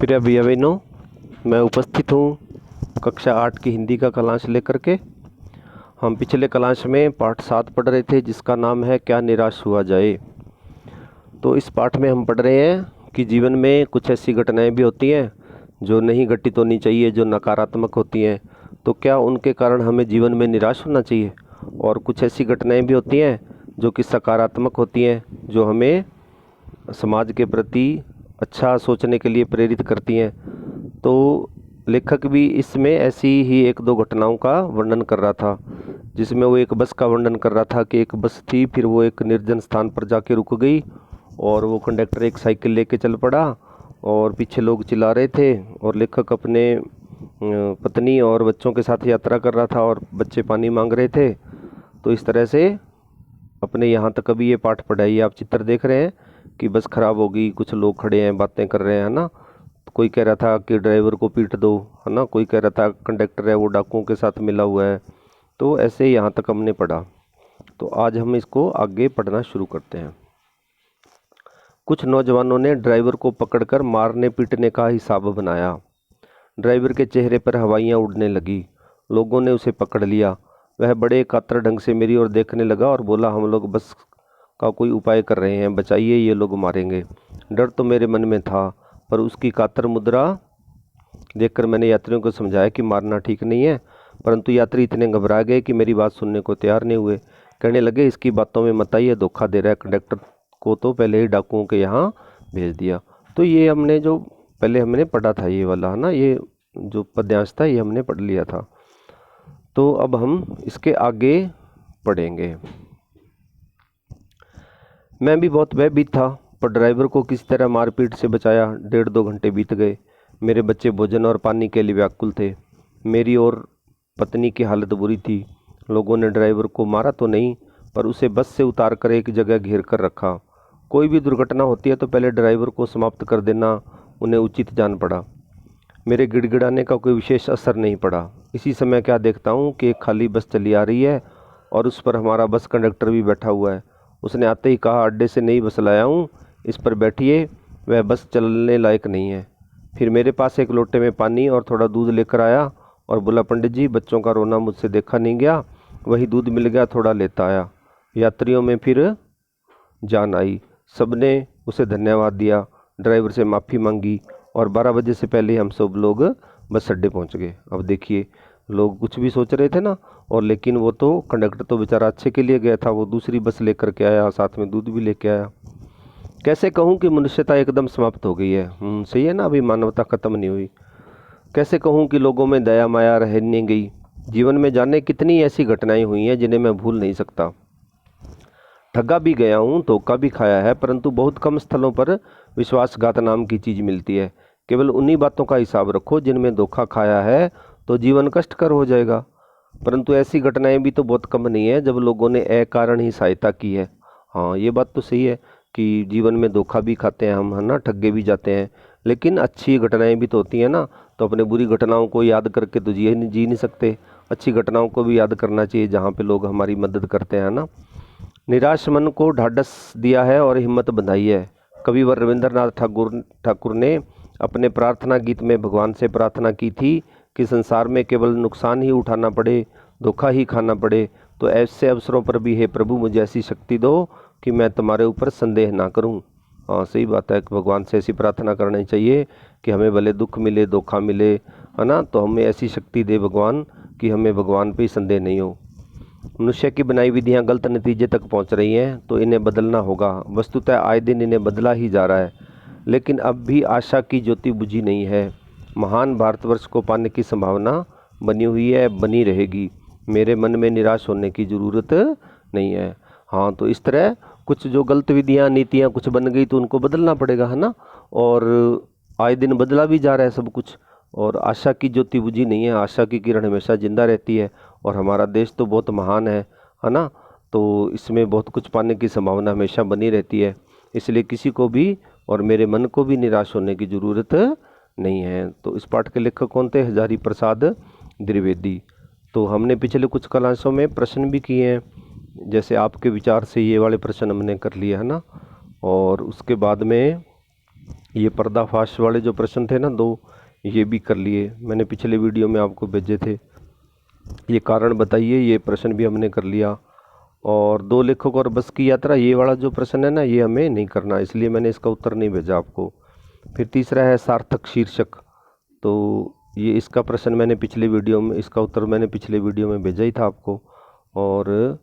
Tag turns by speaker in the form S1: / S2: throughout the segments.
S1: प्रिय भैया बहनों, मैं उपस्थित हूँ कक्षा 8 की हिंदी का कलांश लेकर के। हम पिछले कलांश में पाठ 7 पढ़ रहे थे, जिसका नाम है क्या निराश हुआ जाए। तो इस पाठ में हम पढ़ रहे हैं कि जीवन में कुछ ऐसी घटनाएं भी होती हैं जो नहीं घटित होनी चाहिए, जो नकारात्मक होती हैं। तो क्या उनके कारण हमें जीवन में निराश होना चाहिए? और कुछ ऐसी घटनाएं भी होती हैं जो कि सकारात्मक होती हैं, जो हमें समाज के प्रति अच्छा सोचने के लिए प्रेरित करती हैं। तो लेखक भी इसमें ऐसी ही एक दो घटनाओं का वर्णन कर रहा था, जिसमें वो एक बस का वर्णन कर रहा था कि एक बस थी, फिर वो एक निर्जन स्थान पर जाके रुक गई और वो कंडक्टर एक साइकिल लेके चल पड़ा और पीछे लोग चिल्ला रहे थे और लेखक अपने पत्नी और बच्चों के साथ यात्रा कर रहा था और बच्चे पानी मांग रहे थे। तो इस तरह से अपने यहाँ तक अभी ये पाठ पढ़ाइए। आप चित्र देख रहे हैं कि बस खराब होगी, कुछ लोग खड़े हैं, बातें कर रहे हैं, है ना। कोई कह रहा था कि ड्राइवर को पीट दो, है ना। कोई कह रहा था कंडक्टर है वो डाकुओं के साथ मिला हुआ है। तो ऐसे यहाँ तक हमने पढ़ा। तो आज हम इसको आगे पढ़ना शुरू करते हैं। कुछ नौजवानों ने ड्राइवर को पकड़कर मारने पीटने का हिसाब बनाया। ड्राइवर के चेहरे पर हवाइयाँ उड़ने लगी। लोगों ने उसे पकड़ लिया। वह बड़े कातर ढंग से मेरी ओर देखने लगा और बोला, हम लोग बस का कोई उपाय कर रहे हैं, बचाइए, ये लोग मारेंगे। डर तो मेरे मन में था, पर उसकी कातर मुद्रा देखकर मैंने यात्रियों को समझाया कि मारना ठीक नहीं है। परंतु यात्री इतने घबरा गए कि मेरी बात सुनने को तैयार नहीं हुए। कहने लगे, इसकी बातों में मत आइए, धोखा दे रहा है। कंडक्टर को तो पहले ही डाकुओं के यहाँ भेज दिया। तो ये हमने जो पहले हमने पढ़ा था, ये वाला, है ना, ये जो पद्यांश था ये हमने पढ़ लिया था। तो अब हम इसके आगे पढ़ेंगे। मैं भी बहुत भयभीत था, पर ड्राइवर को किसी तरह मारपीट से बचाया। 1.5-2 घंटे बीत गए। मेरे बच्चे भोजन और पानी के लिए व्याकुल थे। मेरी और पत्नी की हालत बुरी थी। लोगों ने ड्राइवर को मारा तो नहीं, पर उसे बस से उतार कर एक जगह घेर कर रखा। कोई भी दुर्घटना होती है तो पहले ड्राइवर को समाप्त कर देना उन्हें उचित जान पड़ा। मेरे गिड़गिड़ाने का कोई विशेष असर नहीं पड़ा। इसी समय क्या देखता हूँ कि एक खाली बस चली आ रही है और उस पर हमारा बस कंडक्टर भी बैठा हुआ है। उसने आते ही कहा, अड्डे से नई बस लाया हूँ, इस पर बैठिए, वह बस चलने लायक नहीं है। फिर मेरे पास एक लोटे में पानी और थोड़ा दूध लेकर आया और बोला, पंडित जी, बच्चों का रोना मुझसे देखा नहीं गया, वही दूध मिल गया, थोड़ा लेता आया। यात्रियों में फिर जान आई। सबने उसे धन्यवाद दिया, ड्राइवर से माफ़ी मांगी और 12 बजे से पहले हम सब लोग बस अड्डे पहुंच गए। अब देखिए, लोग कुछ भी सोच रहे थे ना, और लेकिन वो तो कंडक्टर तो बेचारा अच्छे के लिए गया था, वो दूसरी बस लेकर के आया, साथ में दूध भी लेके आया। कैसे कहूँ कि मनुष्यता एकदम समाप्त हो गई है। सही है ना, अभी मानवता खत्म नहीं हुई। कैसे कहूँ कि लोगों में दया माया रह नहीं गई। जीवन में जाने कितनी ऐसी घटनाएं हुई हैं जिन्हें मैं भूल नहीं सकता। ठगा भी गया हूँ, धोखा भी खाया है, परंतु बहुत कम स्थलों पर विश्वासघात नाम की चीज़ मिलती है। केवल उन्हीं बातों का हिसाब रखो जिनमें धोखा खाया है, तो जीवन कष्टकर हो जाएगा। परंतु ऐसी घटनाएं भी तो बहुत कम नहीं है जब लोगों ने अकारण ही सहायता की है। हाँ, ये बात तो सही है कि जीवन में धोखा भी खाते हैं हम, है ना, ठगे भी जाते हैं, लेकिन अच्छी घटनाएं भी तो होती हैं ना। तो अपने बुरी घटनाओं को याद करके तो जी नहीं सकते। अच्छी घटनाओं को भी याद करना चाहिए जहाँ पे लोग हमारी मदद करते हैं ना। निराश मन को ढाढ़स दिया है और हिम्मत बंधाई है। कविवर रविंद्रनाथ ठाकुर ने अपने प्रार्थना गीत में भगवान से प्रार्थना की थी कि संसार में केवल नुकसान ही उठाना पड़े, धोखा ही खाना पड़े, तो ऐसे अवसरों पर भी हे प्रभु मुझे ऐसी शक्ति दो कि मैं तुम्हारे ऊपर संदेह ना करूं। हाँ, सही बात है कि भगवान से ऐसी प्रार्थना करनी चाहिए कि हमें भले दुख मिले, धोखा मिले, है ना, तो हमें ऐसी शक्ति दे भगवान कि हमें भगवान पे ही संदेह नहीं हो। मनुष्य की बनाई विधियां गलत नतीजे तक पहुंच रही हैं, तो इन्हें बदलना होगा। वस्तुतः आए दिन इन्हें बदला ही जा रहा है, लेकिन अब भी आशा की ज्योति बुझी नहीं है। महान भारतवर्ष को पाने की संभावना बनी हुई है, बनी रहेगी। मेरे मन में निराश होने की ज़रूरत नहीं है। हाँ, तो इस तरह कुछ जो गलत विधियाँ नीतियाँ कुछ बन गई तो उनको बदलना पड़ेगा, है ना। और आए दिन बदला भी जा रहा है सब कुछ, और आशा की ज्योति बुझी नहीं है। आशा की किरण हमेशा जिंदा रहती है, और हमारा देश तो बहुत महान है ना। तो इसमें बहुत कुछ पाने की संभावना हमेशा बनी रहती है। इसलिए किसी को भी और मेरे मन को भी निराश होने की ज़रूरत नहीं है। तो इस पाठ के लेखक कौन थे? हजारी प्रसाद द्विवेदी। तो हमने पिछले कुछ कलासों में प्रश्न भी किए हैं, जैसे आपके विचार से ये वाले प्रश्न हमने कर लिए, है ना। और उसके बाद में ये पर्दाफाश वाले जो प्रश्न थे ना 2, ये भी कर लिए, मैंने पिछले वीडियो में आपको भेजे थे। ये कारण बताइए, ये प्रश्न भी हमने कर लिया। और 2 लेखक और बस की यात्रा, ये वाला जो प्रश्न है ना, ये हमें नहीं करना, इसलिए मैंने इसका उत्तर नहीं भेजा आपको। फिर तीसरा है सार्थक शीर्षक, तो ये इसका प्रश्न मैंने पिछले वीडियो में, इसका उत्तर मैंने पिछले वीडियो में भेजा ही था आपको। और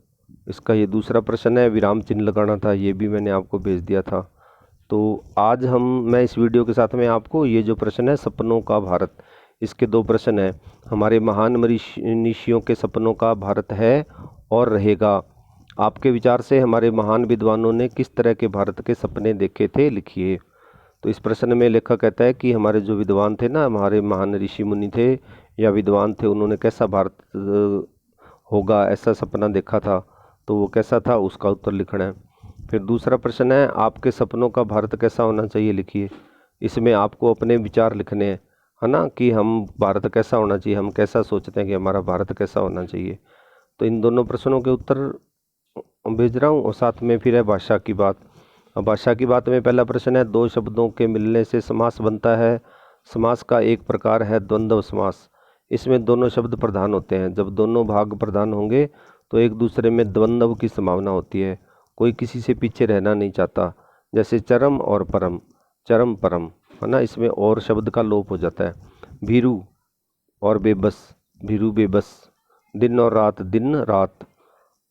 S1: इसका ये दूसरा प्रश्न है विराम चिन्ह लगाना था, ये भी मैंने आपको भेज दिया था। तो आज मैं इस वीडियो के साथ में आपको ये जो प्रश्न है सपनों का भारत, इसके 2 प्रश्न हैं। हमारे महान मनीषियों के सपनों का भारत है और रहेगा। आपके विचार से हमारे महान विद्वानों ने किस तरह के भारत के सपने देखे थे, लिखिए। तो इस प्रश्न में लेखक कहता है कि हमारे जो विद्वान थे ना, हमारे महान ऋषि मुनि थे या विद्वान थे, उन्होंने कैसा भारत होगा ऐसा सपना देखा था, तो वो कैसा था उसका उत्तर लिखना है। फिर दूसरा प्रश्न है आपके सपनों का भारत कैसा होना चाहिए, लिखिए। इसमें आपको अपने विचार लिखने हैं, है ना, कि हम भारत कैसा होना चाहिए, हम कैसा सोचते हैं कि हमारा भारत कैसा होना चाहिए। तो इन दोनों प्रश्नों के उत्तर भेज रहा हूँ। और साथ में फिर है भाषा की बात। अब भाषा की बात में पहला प्रश्न है 2 शब्दों के मिलने से समास बनता है। समास का एक प्रकार है द्वंद्व समास। इसमें दोनों शब्द प्रधान होते हैं। जब दोनों भाग प्रधान होंगे तो एक दूसरे में द्वंद्व की संभावना होती है। कोई किसी से पीछे रहना नहीं चाहता, जैसे चरम और परम, चरम परम, है ना, इसमें और शब्द का लोप हो जाता है। भीरू और बेबस, भीरू बेबस। दिन और रात, दिन रात।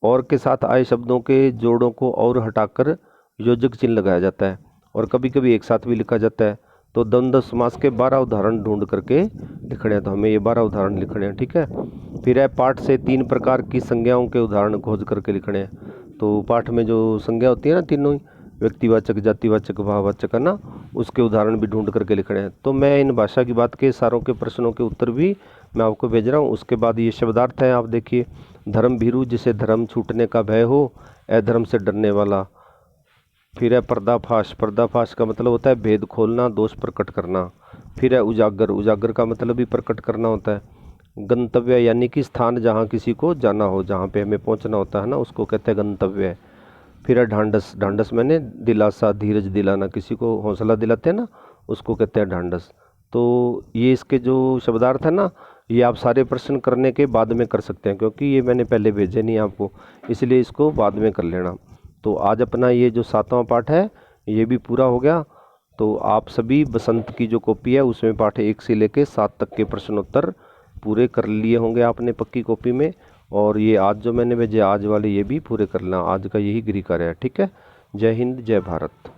S1: और के साथ आए शब्दों के जोड़ों को और हटाकर योजक चिन्ह लगाया जाता है और कभी कभी एक साथ भी लिखा जाता है। तो द्वंद्व समास के 12 उदाहरण ढूंढ करके लिखने हैं, तो हमें ये 12 उदाहरण लिखने हैं, ठीक है। फिर है पाठ से 3 प्रकार की संज्ञाओं के उदाहरण खोज करके लिखने हैं। तो पाठ में जो संज्ञा होती है ना, तीनों ही, व्यक्तिवाचक, जातिवाचक, भाववाचक, है ना, उसके उदाहरण भी ढूंढ करके लिखने हैं। तो मैं इन भाषा की बात के सारों के प्रश्नों के उत्तर भी मैं आपको भेज रहा हूँ। उसके बाद ये शब्दार्थ है, आप देखिए। धर्म भीरू, जिसे धर्म छूटने का भय हो, अधर्म से डरने वाला। फिर है पर्दाफाश, पर्दाफाश का मतलब होता है भेद खोलना, दोष प्रकट करना। फिर है उजागर, उजागर का मतलब भी प्रकट करना होता है। गंतव्य यानी कि स्थान जहाँ किसी को जाना हो, जहाँ पे हमें पहुँचना होता है ना, उसको कहते हैं गंतव्य। फिर है ढांढस, ढांढस मैंने दिलासा, धीरज दिलाना, किसी को हौसला दिलाते हैं ना, उसको कहते हैं ढांढस। तो ये इसके जो शब्दार्थ है ना, ये आप सारे प्रश्न करने के बाद में कर सकते हैं, क्योंकि ये मैंने पहले भेजे नहीं आपको, इसलिए इसको बाद में कर लेना। तो आज अपना ये जो 7वां पाठ है ये भी पूरा हो गया। तो आप सभी बसंत की जो कॉपी है उसमें पाठ 1 से लेके 7 तक के प्रश्नोत्तर पूरे कर लिए होंगे आपने पक्की कॉपी में। और ये आज जो मैंने भेजे, आज वाले ये भी पूरे कर लेना, आज का यही गृह कार्य है, ठीक है। जय हिंद, जय भारत।